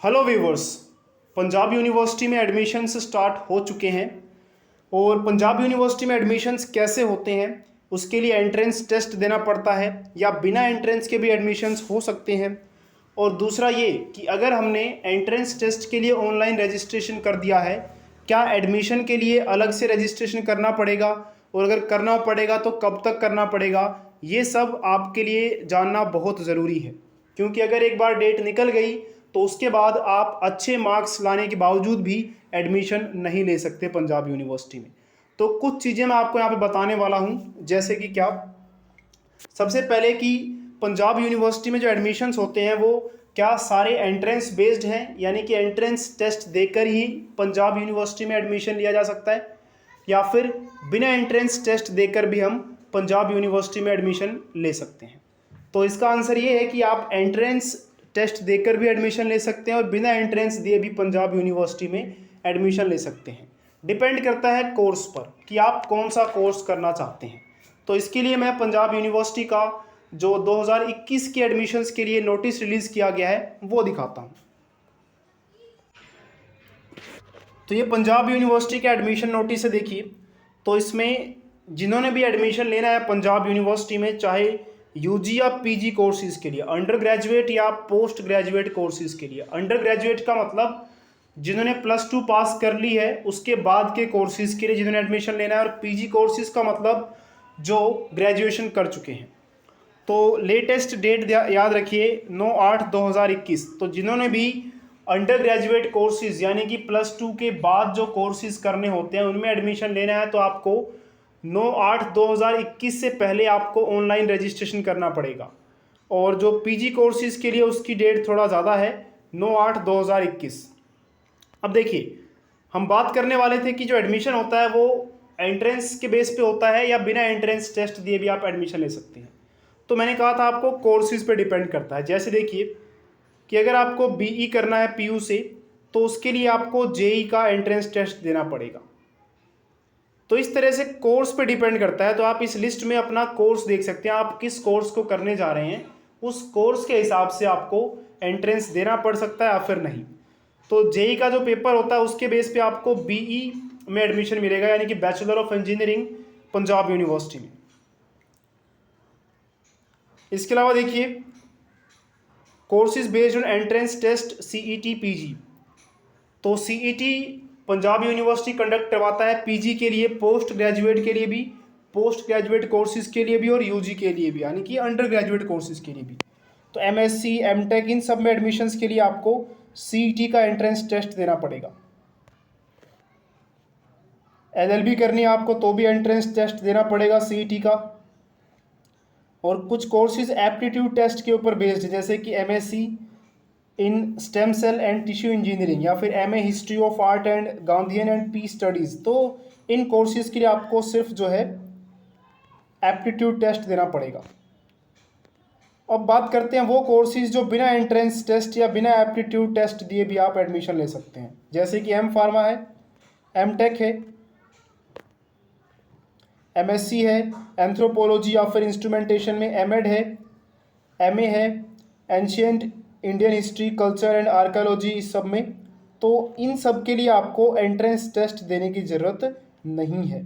Hello viewers. Punjab university में admissions start हो चुके हैं और पंजाब यूनिवर्सिटी में एडमिशन्स कैसे होते हैं उसके लिए एंट्रेंस टेस्ट देना पड़ता है या बिना एंट्रेंस के भी एडमिशन्स हो सकते हैं। और दूसरा ये कि अगर हमने एंट्रेंस टेस्ट के लिए ऑनलाइन रजिस्ट्रेशन कर दिया है, क्या एडमिशन के लिए अलग से रजिस्ट्रेशन करना पड़ेगा और अगर करना पड़ेगा तो कब तक करना पड़ेगा, ये सब आपके लिए जानना बहुत ज़रूरी है। क्योंकि अगर एक बार डेट निकल गई तो उसके बाद आप अच्छे मार्क्स लाने के बावजूद भी एडमिशन नहीं ले सकते पंजाब यूनिवर्सिटी में। तो कुछ चीज़ें मैं आपको यहाँ पे बताने वाला हूँ, जैसे कि क्या, सबसे पहले कि पंजाब यूनिवर्सिटी में जो एडमिशन्स होते हैं वो क्या सारे एंट्रेंस बेस्ड हैं, यानी कि एंट्रेंस टेस्ट देकर ही पंजाब यूनिवर्सिटी में एडमिशन लिया जा सकता है, या फिर बिना एंट्रेंस टेस्ट देकर भी हम पंजाब यूनिवर्सिटी में एडमिशन ले सकते हैं। तो इसका आंसर ये है कि आप एंट्रेंस टेस्ट देकर भी एडमिशन ले सकते हैं और बिना एंट्रेंस दिए भी पंजाब यूनिवर्सिटी में एडमिशन ले सकते हैं। डिपेंड करता है कोर्स पर कि आप कौन सा कोर्स करना चाहते हैं। तो इसके लिए मैं पंजाब यूनिवर्सिटी का जो 2021 के एडमिशन्स के लिए नोटिस रिलीज़ किया गया है वो दिखाता हूँ। तो ये पंजाब यूनिवर्सिटी का एडमिशन नोटिस है, देखिए। तो इसमें जिन्होंने भी एडमिशन लेना है पंजाब यूनिवर्सिटी में, चाहे यूजी या पीजी कोर्सेज़ के लिए, अंडर ग्रेजुएट या पोस्ट ग्रेजुएट कोर्सेज़ के लिए। अंडर ग्रेजुएट का मतलब जिन्होंने +2 पास कर ली है उसके बाद के कोर्सेज़ के लिए जिन्होंने एडमिशन लेना है, और पीजी कोर्सेज़ का मतलब जो ग्रेजुएशन कर चुके हैं। तो लेटेस्ट डेट याद रखिए 9/8/2021। तो जिन्होंने भी अंडर ग्रेजुएट कोर्सेज़ यानी कि +2 के बाद जो कोर्सेज़ करने होते हैं उनमें एडमिशन लेना है तो आपको 9/8/2021 से पहले आपको ऑनलाइन रजिस्ट्रेशन करना पड़ेगा। और जो पीजी कोर्सेज़ के लिए उसकी डेट थोड़ा ज़्यादा है, 9/8/2021। अब देखिए, हम बात करने वाले थे कि जो एडमिशन होता है वो एंट्रेंस के बेस पे होता है या बिना एंट्रेंस टेस्ट दिए भी आप एडमिशन ले सकते हैं। तो मैंने कहा था आपको कोर्सेज़ पे डिपेंड करता है। जैसे देखिए कि अगर आपको बीई करना है पीयू से तो उसके लिए आपको जेई का एंट्रेंस टेस्ट देना पड़ेगा। तो इस तरह से कोर्स पे डिपेंड करता है। तो आप इस लिस्ट में अपना कोर्स देख सकते हैं, आप किस कोर्स को करने जा रहे हैं उस कोर्स के हिसाब से आपको एंट्रेंस देना पड़ सकता है या फिर नहीं। तो जेई का जो पेपर होता है उसके बेस पे आपको बीई में एडमिशन मिलेगा, यानी कि bachelor of engineering Punjab university में। इसके अलावा देखिए courses based on entrance test CET PG. तो सीईटी पंजाब यूनिवर्सिटी कंडक्ट करवाता है पीजी के लिए, पोस्ट ग्रेजुएट के लिए भी, पोस्ट ग्रेजुएट कोर्सेज के लिए भी और यूजी के लिए भी, यानी कि अंडर ग्रेजुएट कोर्सेज के लिए भी। तो एमएससी एमटेक इन सब में एडमिशन्स के लिए आपको सीईटी का एंट्रेंस टेस्ट देना पड़ेगा। एलएलबी करनी है आपको तो भी एंट्रेंस टेस्ट देना पड़ेगा सीईटी का। और कुछ कोर्सेज एप्टीट्यूड टेस्ट के ऊपर बेस्ड, जैसे कि MSc in stem cell and tissue engineering या फिर MA history of art and Gandhian and peace studies. तो इन कोर्सेज के लिए आपको सिर्फ जो है एप्टीट्यूड टेस्ट देना पड़ेगा। अब बात करते हैं वो कोर्सेज जो बिना एंट्रेंस टेस्ट या बिना एप्टीट्यूड टेस्ट दिए भी आप एडमिशन ले सकते हैं, जैसे कि एम फार्मा है, एमटेक है, एमएससी है, एंथ्रोपोलॉजी या फिर इंस्ट्रूमेंटेशन में एमएड है, एमए है, ancient Indian history culture and archaeology, इस सब में। तो इन सब के लिए आपको एंट्रेंस टेस्ट देने की ज़रूरत नहीं है।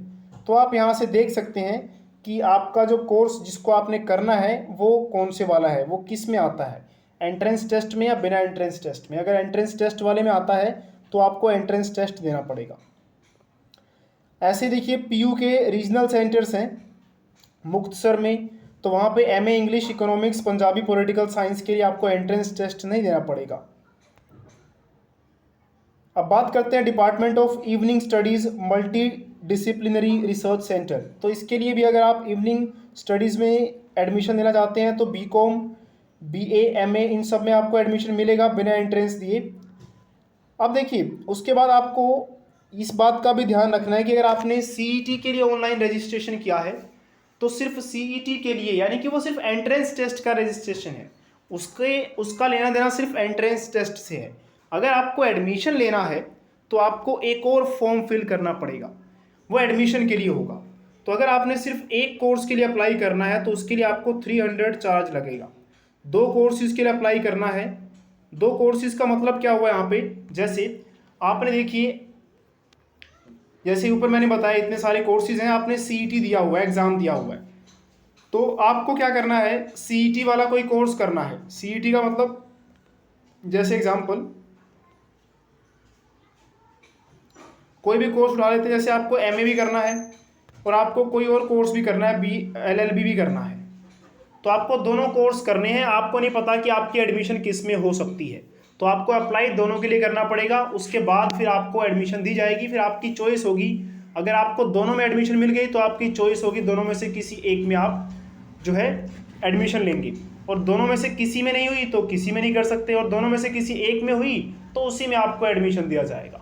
तो आप यहाँ से देख सकते हैं कि आपका जो कोर्स जिसको आपने करना है वो कौन से वाला है, वो किस में आता है, एंट्रेंस टेस्ट में या बिना एंट्रेंस टेस्ट में। अगर एंट्रेंस टेस्ट वाले में आता है तो आपको एंट्रेंस टेस्ट देना पड़ेगा। ऐसे देखिए पीयू के रीजनल सेंटर्स हैं मुक्तसर में, तो वहाँ पे MA English economics Punjabi political science के लिए आपको एंट्रेंस टेस्ट नहीं देना पड़ेगा। अब बात करते हैं department of evening studies multi disciplinary research centre. तो इसके लिए भी अगर आप इवनिंग स्टडीज़ में एडमिशन लेना चाहते हैं तो बीकॉम बीए एमए इन सब में आपको एडमिशन मिलेगा बिना एंट्रेंस दिए। अब देखिए उसके बाद आपको इस बात का भी ध्यान रखना है कि अगर आपने सीईटी के लिए ऑनलाइन रजिस्ट्रेशन किया है तो सिर्फ सीईटी के लिए, यानी कि वो सिर्फ एंट्रेंस टेस्ट का रजिस्ट्रेशन है, उसका लेना देना सिर्फ एंट्रेंस टेस्ट से है। अगर आपको एडमिशन लेना है तो आपको एक और फॉर्म फिल करना पड़ेगा, वो एडमिशन के लिए होगा। तो अगर आपने सिर्फ एक कोर्स के लिए अप्लाई करना है तो उसके लिए आपको 300 चार्ज लगेगा। 2 कोर्सेज के लिए अप्लाई करना है दो कोर्सेज का मतलब क्या हुआ यहाँ पे, जैसे आपने देखिए, जैसे ऊपर मैंने बताया इतने सारे कोर्सेज हैं, आपने सीईटी दिया हुआ है, एग्ज़ाम दिया हुआ है, तो आपको क्या करना है, सीईटी वाला कोई कोर्स करना है। सीईटी का मतलब, जैसे एग्जांपल कोई भी कोर्स उठा लेते हैं, जैसे आपको एमए भी करना है और आपको कोई और कोर्स भी करना है, एलएलबी भी करना है, तो आपको दोनों कोर्स करने हैं। आपको नहीं पता कि आपकी एडमिशन किस में हो सकती है, तो आपको अप्लाई दोनों के लिए करना पड़ेगा। उसके बाद फिर आपको एडमिशन दी जाएगी, फिर आपकी चॉइस होगी। अगर आपको दोनों में एडमिशन मिल गई तो आपकी चॉइस होगी, दोनों में से किसी एक में आप जो है एडमिशन लेंगे, और दोनों में से किसी में नहीं हुई तो किसी में नहीं कर सकते, और दोनों में से किसी एक में हुई तो उसी में आपको एडमिशन दिया जाएगा।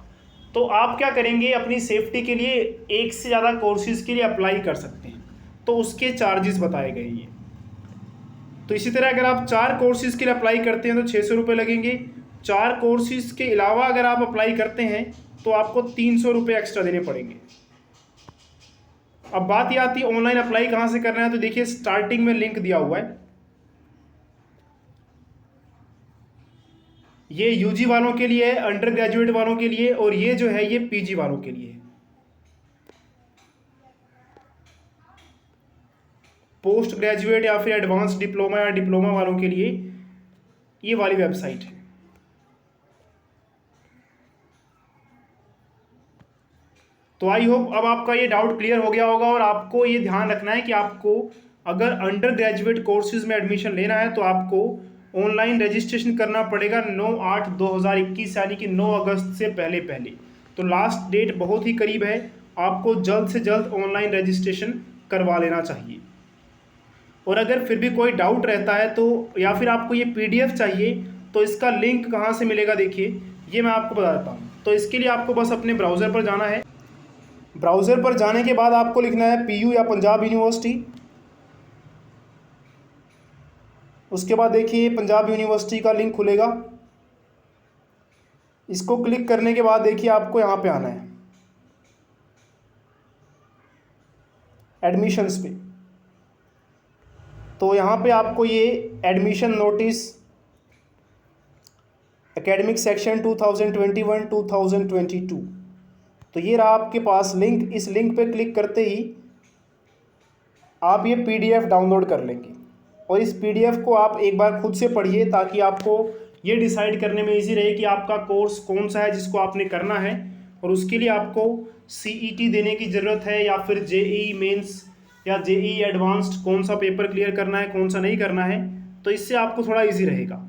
तो आप क्या करेंगे, अपनी सेफ्टी के लिए एक से ज़्यादा कोर्सेज़ के लिए अप्लाई कर सकते हैं, तो उसके चार्जेस बताए गए ये। तो इसी तरह अगर आप 4 कोर्सेज़ के लिए अप्लाई करते हैं तो 600 रुपये लगेंगे। 4 कोर्सेज़ के अलावा अगर आप अप्लाई करते हैं तो आपको 300 रुपये एक्स्ट्रा देने पड़ेंगे। अब बात ये आती है ऑनलाइन अप्लाई कहाँ से करना है, तो देखिए स्टार्टिंग में लिंक दिया हुआ है, ये यूजी वालों के लिए है, अंडर ग्रेजुएट वालों के लिए, और ये जो है ये पीजी वालों के लिए है। पोस्ट ग्रेजुएट या फिर एडवांस डिप्लोमा या डिप्लोमा वालों के लिए ये वाली वेबसाइट है। तो आई होप अब आपका ये डाउट क्लियर हो गया होगा, और आपको ये ध्यान रखना है कि आपको अगर अंडर ग्रेजुएट कोर्सेज में एडमिशन लेना है तो आपको ऑनलाइन रजिस्ट्रेशन करना पड़ेगा 9/8/2021 यानी कि 9 अगस्त से पहले पहले। तो लास्ट डेट बहुत ही करीब है, आपको जल्द से जल्द ऑनलाइन रजिस्ट्रेशन करवा लेना चाहिए। और अगर फिर भी कोई डाउट रहता है तो, या फिर आपको ये पीडीएफ चाहिए, तो इसका लिंक कहाँ से मिलेगा, देखिए ये मैं आपको बता देता हूँ। तो इसके लिए आपको बस अपने ब्राउज़र पर जाना है। ब्राउज़र पर जाने के बाद आपको लिखना है पीयू या पंजाब यूनिवर्सिटी। उसके बाद देखिए पंजाब यूनिवर्सिटी का लिंक खुलेगा, इसको क्लिक करने के बाद देखिए आपको यहाँ पे आना है एडमिशन्स पे। तो यहाँ पे आपको ये एडमिशन नोटिस एकेडमिक सेक्शन 2021-2022, तो ये रहा आपके पास लिंक। इस लिंक पे क्लिक करते ही आप ये पीडीएफ डाउनलोड कर लेंगे, और इस पीडीएफ को आप एक बार खुद से पढ़िए ताकि आपको ये डिसाइड करने में इजी रहे कि आपका कोर्स कौन सा है जिसको आपने करना है, और उसके लिए आपको सीईटी देने की ज़रूरत है या फिर जेईई मेंस या जेईई एडवांस्ड, कौन सा पेपर क्लियर करना है कौन सा नहीं करना है, तो इससे आपको थोड़ा ईजी रहेगा।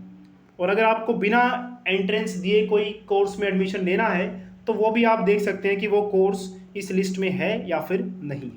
और अगर आपको बिना एंट्रेंस दिए कोई कोर्स में एडमिशन लेना है तो वो भी आप देख सकते हैं कि वो कोर्स इस लिस्ट में है या फिर नहीं।